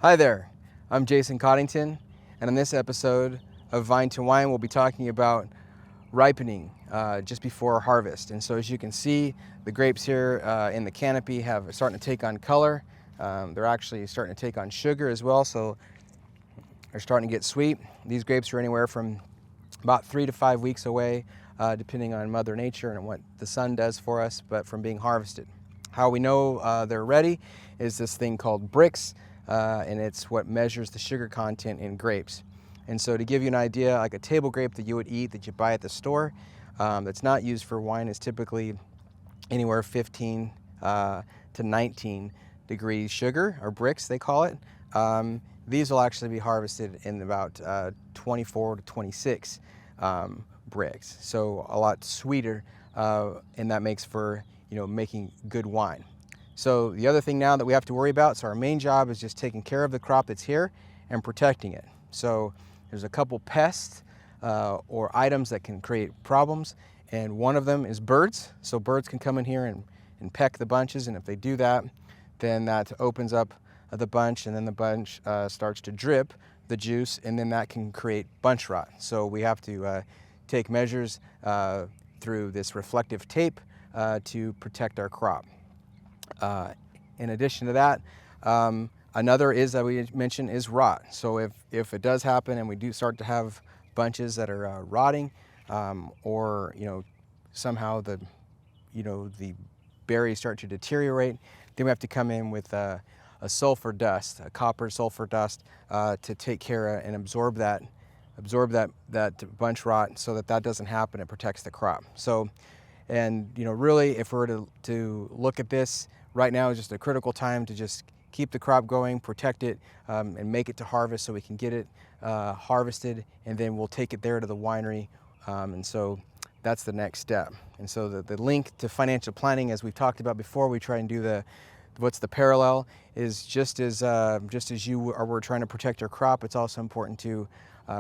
Hi there, I'm Jason Coddington, and in this episode of Vine to Wine, we'll be talking about ripening just before harvest. And so as you can see, the grapes here in the canopy have starting to take on color. They're actually starting to take on sugar as well, so they're starting to get sweet. These grapes are anywhere from about 3 to 5 weeks away, depending on Mother Nature and what the sun does for us, but from being harvested. How we know they're ready is this thing called Brix, and it's what measures the sugar content in grapes. And so to give you an idea, like a table grape that you would eat that you buy at the store, that's not used for wine, is typically anywhere 15 to 19 degrees sugar, or Brix they call it. These will actually be harvested in about 24 to 26 Brix, so a lot sweeter, and that makes for making good wine. So the other thing now that we have to worry about, so our main job is just taking care of the crop that's here and protecting it. So there's a couple pests or items that can create problems, and one of them is birds. So birds can come in here and peck the bunches, and if they do that, then that opens up the bunch, and then the bunch starts to drip the juice, and then that can create bunch rot. So we have to take measures through this reflective tape to protect our crop. In addition to that, another is that we mentioned is rot. So if it does happen and we do start to have bunches that are rotting, or somehow the berries start to deteriorate, then we have to come in with a sulfur dust, a copper sulfur dust, to take care of and absorb that bunch rot, so that doesn't happen. It protects the crop. So, and really, if we're to look at this right now, is just a critical time to just keep the crop going, protect it, and make it to harvest so we can get it harvested, and then we'll take it there to the winery. And so that's the next step. And so the link to financial planning, as we've talked about before, we try and do what's the parallel is just as we're trying to protect your crop, it's also important to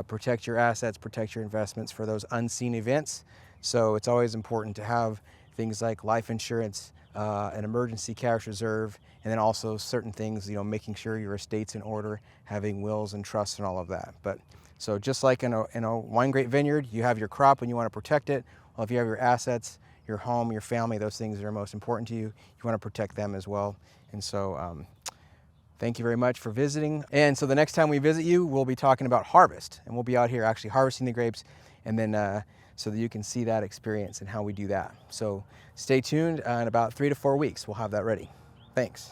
protect your assets, protect your investments for those unseen events. So it's always important to have things like life insurance, an emergency cash reserve, and then also certain things, making sure your estate's in order, having wills and trusts and all of that. But so just like in a wine grape vineyard, you have your crop and you want to protect it. Well, if you have your assets, your home, your family, those things that are most important to you, you want to protect them as well. And so thank you very much for visiting. And so the next time we visit you, we'll be talking about harvest, and we'll be out here actually harvesting the grapes, and then so that you can see that experience and how we do that. So stay tuned. In about 3 to 4 weeks, we'll have that ready. Thanks.